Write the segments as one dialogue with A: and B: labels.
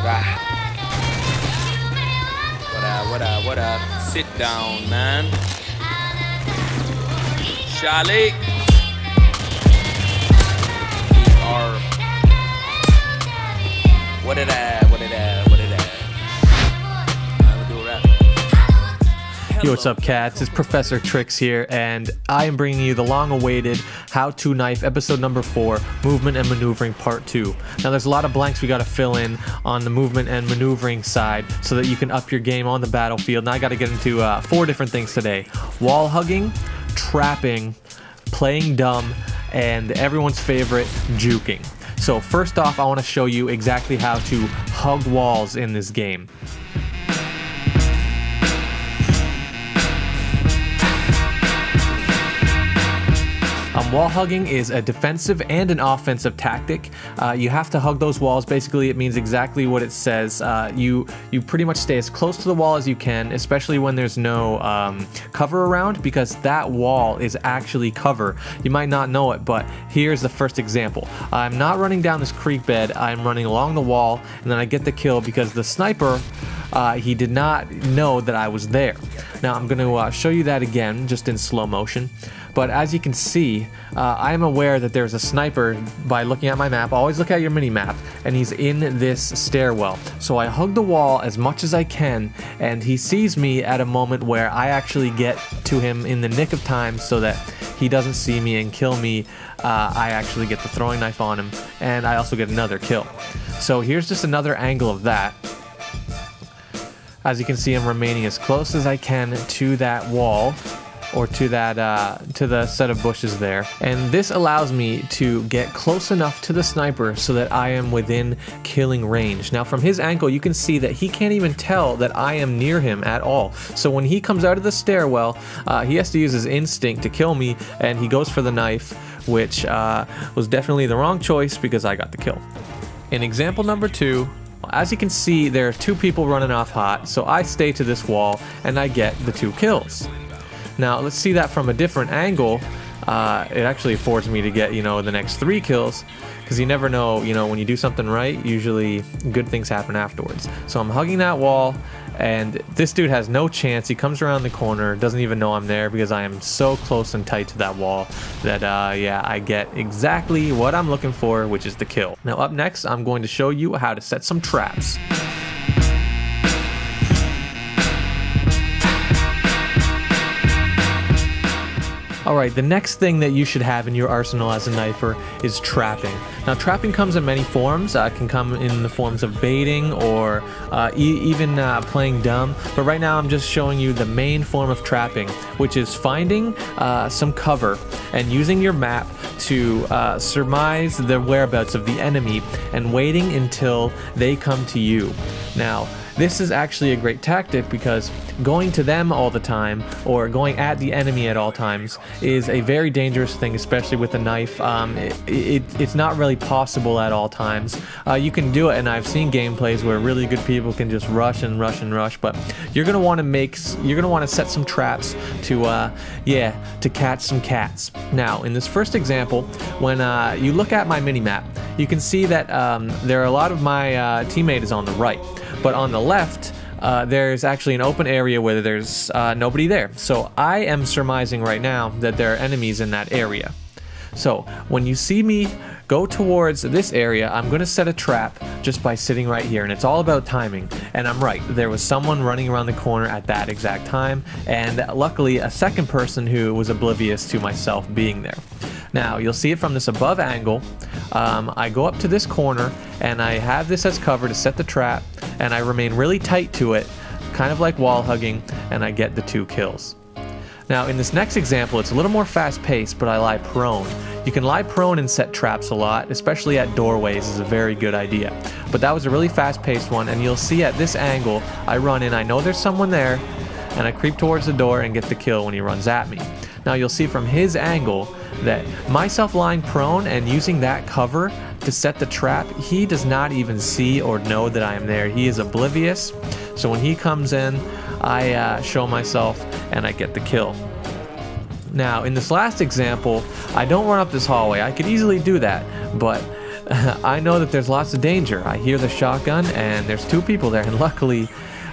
A: Rah. What up? Sit down, man. Charlie. These are. What it at? We'll do a rap.
B: Yo, what's up, cats? It's Professor Tricks here, and I am bringing you the long-awaited How to Knife episode number 4, Movement and Maneuvering Part 2. Now, there's a lot of blanks we got to fill in on the movement and maneuvering side so that you can up your game on the battlefield. Now, I got to get into 4 different things today: wall hugging, trapping, playing dumb, and everyone's favorite, juking. So first off, I want to show you exactly how to hug walls in this game. Wall hugging is a defensive and an offensive tactic. You have to hug those walls. Basically, it means exactly what it says. You pretty much stay as close to the wall as you can, especially when there's no cover around, because that wall is actually cover. You might not know it, but here's the first example. I'm not running down this creek bed. I'm running along the wall, and then I get the kill because the sniper, he did not know that I was there. Now, I'm going to show you that again, just in slow motion. But as you can see, I am aware that there's a sniper by looking at my map. Always look at your mini map, and he's in this stairwell. So I hug the wall as much as I can, and he sees me at a moment where I actually get to him in the nick of time so that he doesn't see me and kill me. I actually get the throwing knife on him, and I also get another kill. So here's just another angle of that. As you can see, I'm remaining as close as I can to that wall, or to that to the set of bushes there, and this allows me to get close enough to the sniper so that I am within killing range. Now, from his angle, you can see that he can't even tell that I am near him at all. So when he comes out of the stairwell, he has to use his instinct to kill me, and he goes for the knife, which was definitely the wrong choice because I got the kill. In example number 2, as you can see, there are 2 people running off hot, so I stay to this wall and I get the 2 kills. Now, let's see that from a different angle. It actually affords me to get, the next 3 kills, because you never know, when you do something right, usually good things happen afterwards. So I'm hugging that wall, and this dude has no chance. He comes around the corner, doesn't even know I'm there because I am so close and tight to that wall that, yeah, I get exactly what I'm looking for, which is the kill. Now, up next, I'm going to show you how to set some traps. Alright, the next thing that you should have in your arsenal as a knifer is trapping. Now, trapping comes in many forms. It can come in the forms of baiting or even playing dumb. But right now I'm just showing you the main form of trapping, which is finding some cover and using your map to surmise the whereabouts of the enemy and waiting until they come to you. Now, this is actually a great tactic because going to them all the time or going at the enemy at all times is a very dangerous thing, especially with a knife. It's not really possible at all times. You can do it, and I've seen gameplays where really good people can just rush and rush and rush, but you're gonna want to set some traps to to catch some cats. Now, in this first example, when you look at my mini map, you can see that there are a lot of my teammate is on the right, but on the left, there's actually an open area where there's nobody there. So I am surmising right now that there are enemies in that area. So when you see me go towards this area, I'm going to set a trap just by sitting right here, and it's all about timing. And I'm right, there was someone running around the corner at that exact time, and luckily a second person who was oblivious to myself being there. Now, you'll see it from this above angle. I go up to this corner, and I have this as cover to set the trap, and I remain really tight to it, kind of like wall hugging, and I get the 2 kills. Now, in this next example, it's a little more fast-paced, but I lie prone. You can lie prone and set traps a lot, especially at doorways is a very good idea. But that was a really fast-paced one, and you'll see at this angle, I run in, I know there's someone there, and I creep towards the door and get the kill when he runs at me. Now, you'll see from his angle that myself lying prone and using that cover to set the trap, he does not even see or know that I am there. He is oblivious. So when he comes in, I show myself and I get the kill. Now, in this last example, I don't run up this hallway. I could easily do that, but I know that there's lots of danger. I hear the shotgun and there's 2 people there, and luckily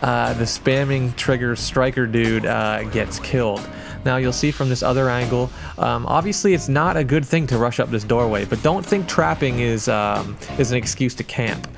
B: the spamming trigger striker dude gets killed. Now you'll see from this other angle, obviously it's not a good thing to rush up this doorway, but don't think trapping is an excuse to camp.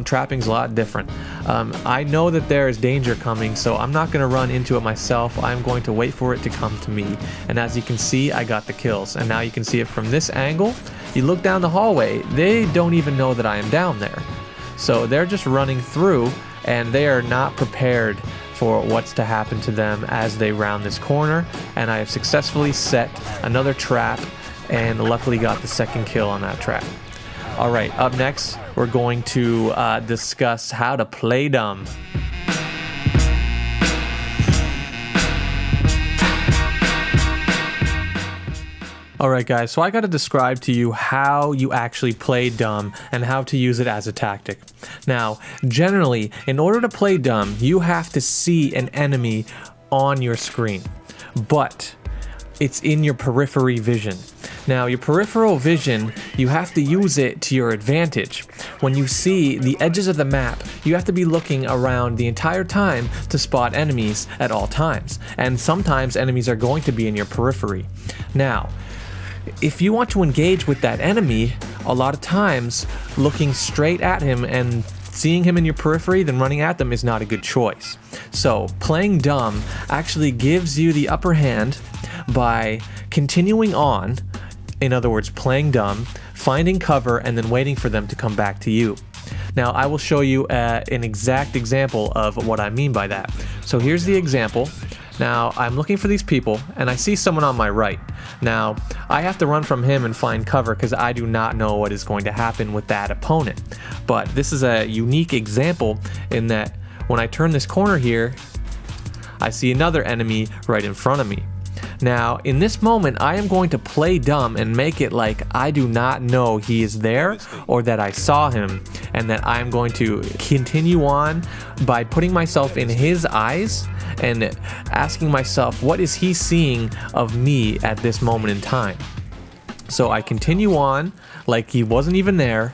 B: Trapping's a lot different. I know that there is danger coming, so I'm not going to run into it myself. I'm going to wait for it to come to me. And as you can see, I got the kills. And now you can see it from this angle. You look down the hallway, they don't even know that I am down there. So they're just running through, and they are not prepared for what's to happen to them as they round this corner. And I have successfully set another trap and luckily got the 2nd kill on that trap. Alright, up next we're going to discuss how to play dumb. Alright guys, so I got to describe to you how you actually play dumb and how to use it as a tactic. Now, generally, in order to play dumb, you have to see an enemy on your screen, but it's in your periphery vision. Now, your peripheral vision, you have to use it to your advantage. When you see the edges of the map, you have to be looking around the entire time to spot enemies at all times, and sometimes enemies are going to be in your periphery. Now, if you want to engage with that enemy, a lot of times looking straight at him and seeing him in your periphery, then running at them is not a good choice. So playing dumb actually gives you the upper hand by continuing on, in other words, playing dumb, finding cover, and then waiting for them to come back to you. Now I will show you an exact example of what I mean by that. So here's the example. Now, I'm looking for these people, and I see someone on my right. Now, I have to run from him and find cover because I do not know what is going to happen with that opponent. But this is a unique example in that when I turn this corner here, I see another enemy right in front of me. Now, in this moment, I am going to play dumb and make it like I do not know he is there or that I saw him, and that I am going to continue on by putting myself in his eyes and asking myself, what is he seeing of me at this moment in time? So I continue on like he wasn't even there,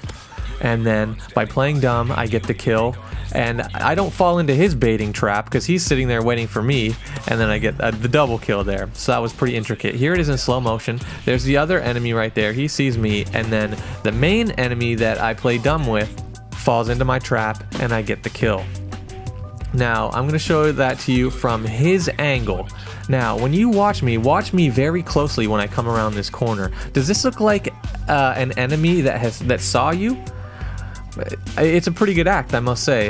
B: and then by playing dumb, I get the kill. And I don't fall into his baiting trap because he's sitting there waiting for me, and then I get the double kill there. So that was pretty intricate. Here it is in slow motion. There's the other enemy right there. He sees me, and then the main enemy that I play dumb with falls into my trap, and I get the kill. Now, I'm going to show that to you from his angle. Now, when you watch me very closely when I come around this corner. Does this look like an enemy that saw you? It's a pretty good act, I must say.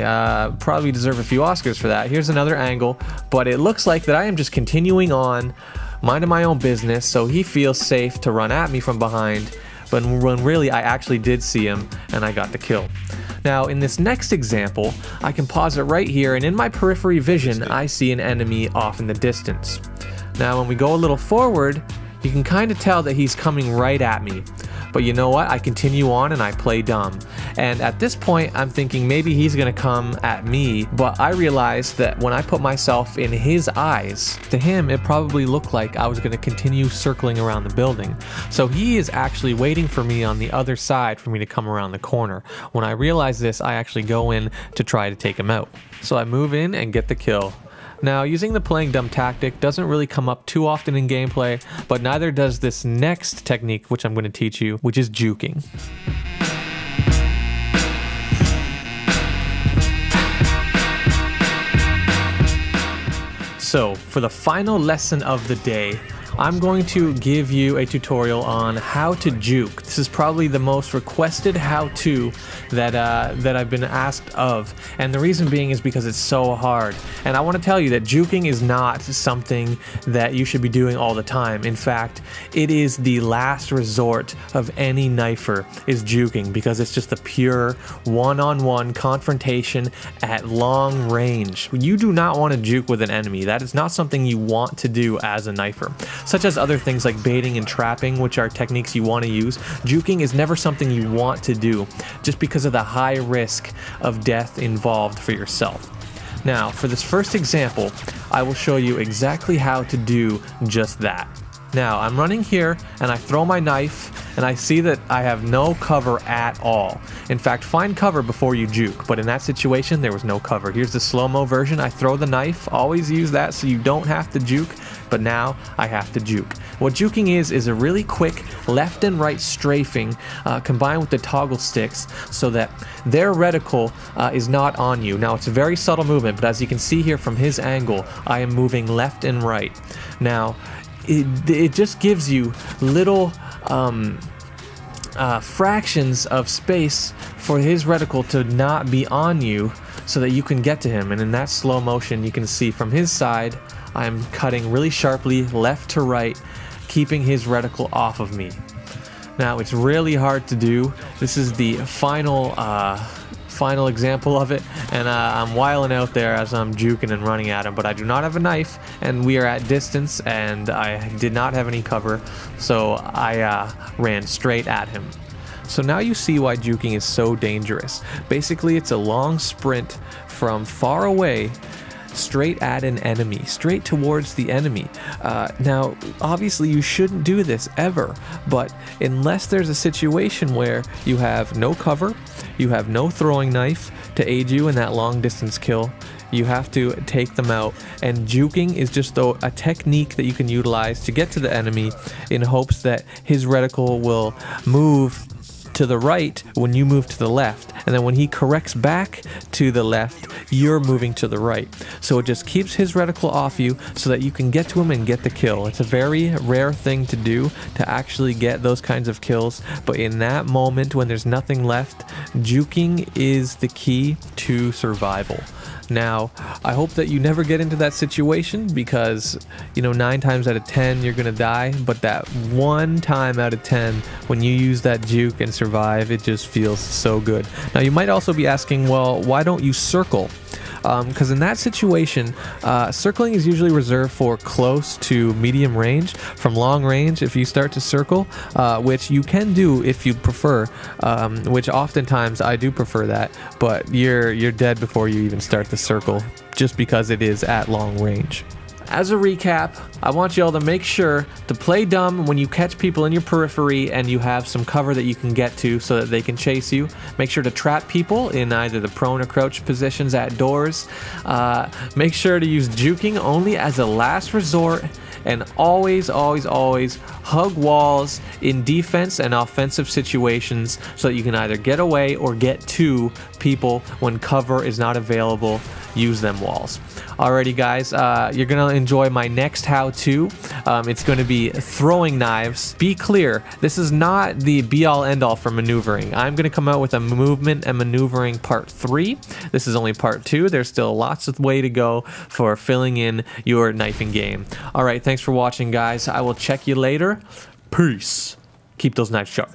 B: Probably deserve a few Oscars for that. Here's another angle, but it looks like that I am just continuing on, minding my own business, so he feels safe to run at me from behind, but when really I actually did see him and I got the kill. Now, in this next example, I can pause it right here, and in my periphery vision, I see an enemy off in the distance. Now, when we go a little forward, you can kind of tell that he's coming right at me. But you know what? I continue on and I play dumb. And at this point, I'm thinking maybe he's gonna come at me, but I realized that when I put myself in his eyes, to him, it probably looked like I was gonna continue circling around the building. So he is actually waiting for me on the other side for me to come around the corner. When I realize this, I actually go in to try to take him out. So I move in and get the kill. Now, using the playing dumb tactic doesn't really come up too often in gameplay, but neither does this next technique, which I'm going to teach you, which is juking. So, for the final lesson of the day, I'm going to give you a tutorial on how to juke. This is probably the most requested how-to that I've been asked of, and the reason being is because it's so hard. And I want to tell you that juking is not something that you should be doing all the time. In fact, it is the last resort of any knifer is juking, because it's just a pure one-on-one confrontation at long range. You do not want to juke with an enemy. That is not something you want to do as a knifer. Such as other things like baiting and trapping, which are techniques you want to use, juking is never something you want to do, just because of the high risk of death involved for yourself. Now, for this first example, I will show you exactly how to do just that. Now, I'm running here, and I throw my knife, and I see that I have no cover at all. In fact, find cover before you juke, but in that situation there was no cover. Here's the slow-mo version. I throw the knife, always use that so you don't have to juke, but now I have to juke. What juking is a really quick left and right strafing combined with the toggle sticks so that their reticle is not on you. Now it's a very subtle movement, but as you can see here from his angle, I am moving left and right. Now it just gives you little fractions of space for his reticle to not be on you so that you can get to him. And in that slow motion, you can see from his side, I'm cutting really sharply left to right, keeping his reticle off of me. Now it's really hard to do. This is the final example of it, and I'm wiling out there as I'm juking and running at him, but I do not have a knife, and we are at distance, and I did not have any cover, so I ran straight at him. So now you see why juking is so dangerous. Basically, it's a long sprint from far away straight at an enemy, straight towards the enemy. Now, obviously you shouldn't do this ever, but unless there's a situation where you have no cover, you have no throwing knife to aid you in that long distance kill, you have to take them out. And juking is just a technique that you can utilize to get to the enemy in hopes that his reticle will move to the right when you move to the left, and then when he corrects back to the left, you're moving to the right. So it just keeps his reticle off you so that you can get to him and get the kill. It's a very rare thing to do, to actually get those kinds of kills, but in that moment when there's nothing left, juking is the key to survival. Now, I hope that you never get into that situation because, you know, 9 times out of 10 you're gonna die, but that 1 time out of 10 when you use that juke and survive, it just feels so good. Now, you might also be asking, well, why don't you circle? Because in that situation, circling is usually reserved for close to medium range. From long range, if you start to circle, which you can do if you prefer, which oftentimes I do prefer that, but you're dead before you even start the circle, just because it is at long range. As a recap, I want you all to make sure to play dumb when you catch people in your periphery and you have some cover that you can get to so that they can chase you. Make sure to trap people in either the prone or crouch positions at doors. Make sure to use juking only as a last resort, and always, always, always hug walls in defense and offensive situations so that you can either get away or get to people when cover is not available. Use them walls. Alrighty guys, you're gonna enjoy my next how-to. It's going to be throwing knives. Be clear, this is not the be-all end-all for maneuvering. I'm going to come out with a movement and maneuvering part 3. This is only part 2. There's still lots of way to go for filling in your knifing game. Alright, thanks for watching guys. I will check you later. Peace. Keep those knives sharp.